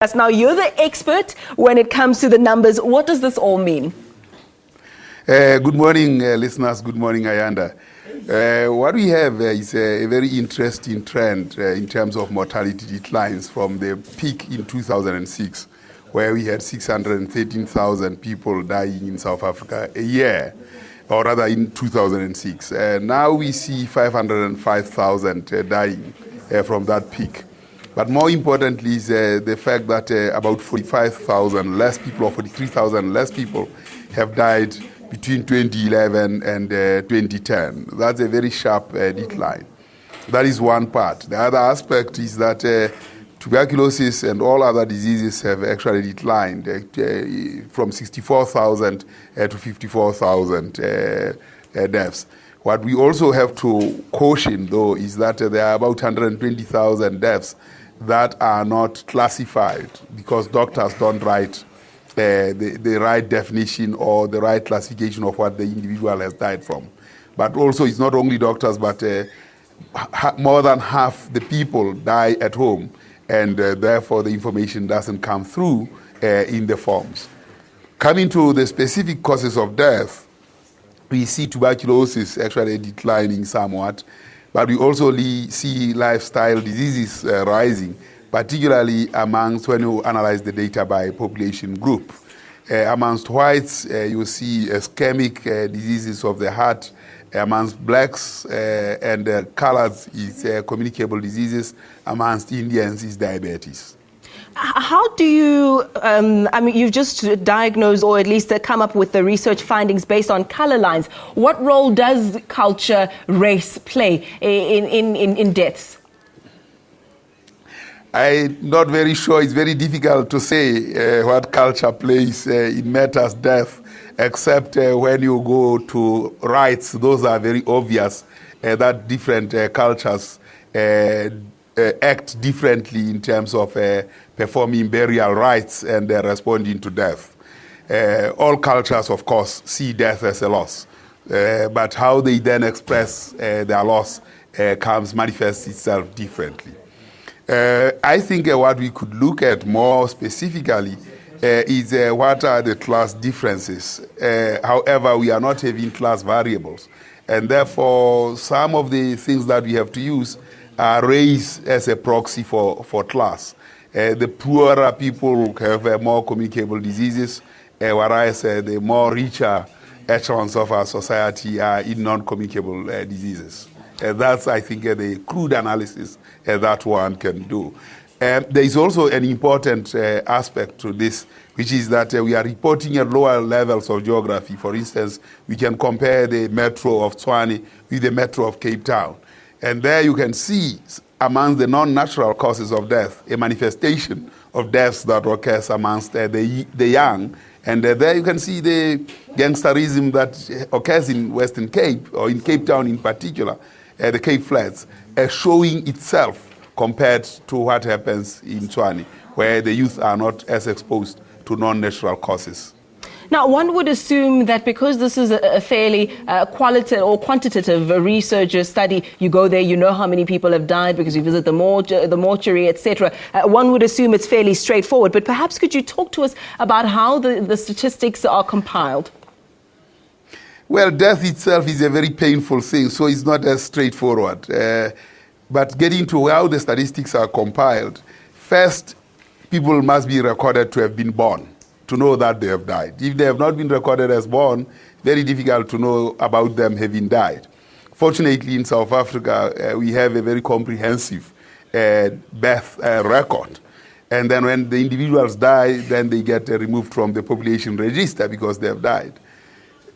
Now, you're the expert when it comes to the numbers. What does this all mean? Good morning, listeners. Good morning, Ayanda. What we have is a very interesting trend in terms of mortality declines from the peak in 2006, where we had 613,000 people dying in South Africa a year, or rather in 2006. Now we see 505,000 dying from that peak. But more importantly is the fact that about 45,000 less people, or 43,000 less people have died between 2011 and 2010. That's a very sharp decline. That is one part. The other aspect is that tuberculosis and all other diseases have actually declined from 64,000 to 54,000 deaths. What we also have to caution, though, is that there are about 120,000 deaths that are not classified because doctors don't write the right definition or the right classification of what the individual has died from. But also, it's not only doctors, but more than half the people die at home, and therefore the information doesn't come through in the forms. Coming to the specific causes of death, we see tuberculosis actually declining somewhat, but we also see lifestyle diseases rising, particularly amongst, when you analyze the data by population group. Amongst whites, you see ischemic diseases of the heart. Amongst blacks and colors is communicable diseases. Amongst Indians is diabetes. How do you, you've just diagnosed or at least come up with the research findings based on color lines. What role does culture, race play in deaths? I'm not very sure. It's very difficult to say what culture plays in matters death, except when you go to rites. Those are very obvious that different cultures act differently in terms of performing burial rites and responding to death. All cultures, of course, see death as a loss, but how they then express their loss manifests itself differently. I think what we could look at more specifically is what are the class differences. However, we are not having class variables, and therefore some of the things that we have to use are race as a proxy for class. The poorer people have more communicable diseases, whereas the more richer echelons of our society are in non-communicable diseases. That's, I think, the crude analysis that one can do. There is also an important aspect to this, which is that we are reporting at lower levels of geography. For instance, we can compare the metro of Tshwane with the metro of Cape Town. And there you can see, among the non-natural causes of death, a manifestation of deaths that occurs amongst the young. And there you can see the gangsterism that occurs in Western Cape, or in Cape Town in particular, the Cape Flats, showing itself compared to what happens in Tshwane, where the youth are not as exposed to non-natural causes. Now, one would assume that because this is a fairly qualitative or quantitative research study, you go there, you know how many people have died because you visit the mortuary, etc. One would assume it's fairly straightforward, but perhaps could you talk to us about how the statistics are compiled? Well, death itself is a very painful thing, so it's not as straightforward. But getting to how the statistics are compiled, first, people must be recorded to have been born, to know that they have died. If they have not been recorded as born, very difficult to know about them having died. Fortunately, in South Africa, we have a very comprehensive birth record. And then when the individuals die, then they get removed from the population register because they have died.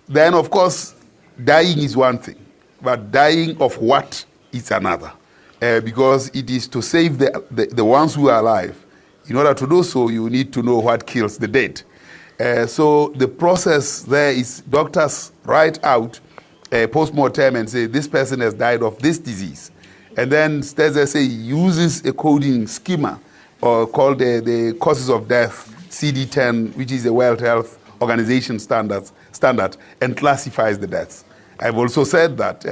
Then, of course, dying is one thing, but dying of what is another. Because it is to save the ones who are alive. In order to do so, you need to know what kills the dead. So the process there is doctors write out post-mortem and say, this person has died of this disease. And then, as I say, uses a coding schema called the causes of death, CD10, which is a World Health Organization standard, and classifies the deaths. I've also said that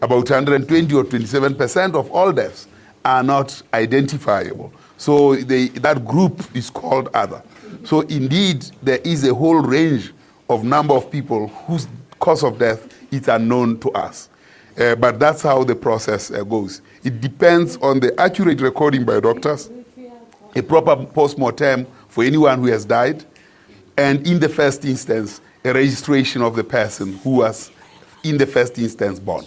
about 120 or 27% of all deaths are not identifiable. So that group is called other. So indeed, there is a whole range of number of people whose cause of death is unknown to us. But that's how the process goes. It depends on the accurate recording by doctors, a proper post-mortem for anyone who has died, and in the first instance, a registration of the person who was in the first instance born.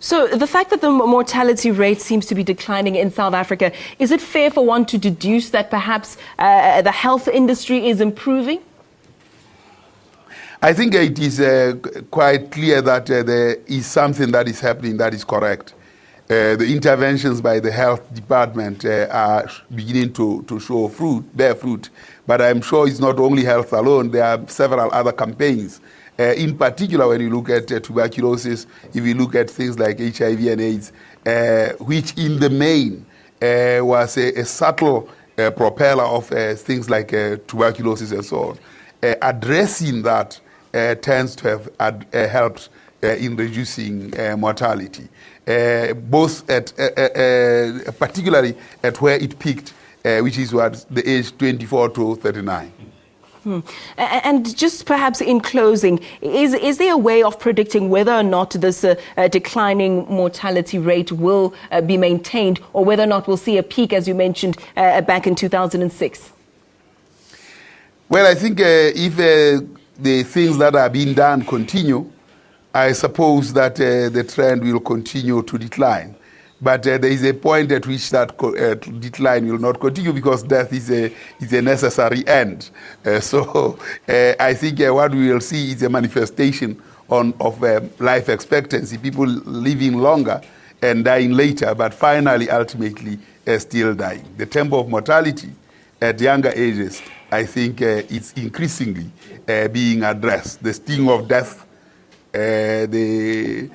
So the fact that the mortality rate seems to be declining in South Africa, is it fair for one to deduce that perhaps the health industry is improving? I think it is quite clear that there is something that is happening that is correct. The interventions by the health department are beginning to bear fruit. But I'm sure it's not only health alone. There are several other campaigns. In particular, when you look at tuberculosis, if you look at things like HIV and AIDS, which in the main was a subtle propeller of things like tuberculosis and so on, addressing that tends to have helped in reducing mortality, both particularly at where it peaked, which is what the age 24 to 39. And just perhaps in closing, is there a way of predicting whether or not this declining mortality rate will be maintained, or whether or not we'll see a peak, as you mentioned, back in 2006? Well, I think if the things that are being done continue, I suppose that the trend will continue to decline. But there is a point at which that decline will not continue, because death is a necessary end. So I think what we will see is a manifestation of life expectancy, people living longer and dying later, but finally, ultimately, still dying. The tempo of mortality at younger ages, I think, it's increasingly being addressed. The sting of death, the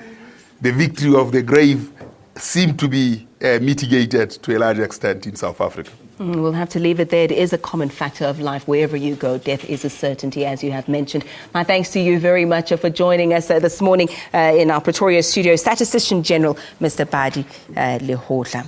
victory of the grave, seem to be mitigated to a large extent in South Africa. We'll have to leave it there. It is a common factor of life. Wherever you go, death is a certainty, as you have mentioned. My thanks to you very much for joining us this morning in our Pretoria studio, Statistician-General, Mr. Pali Lehotla.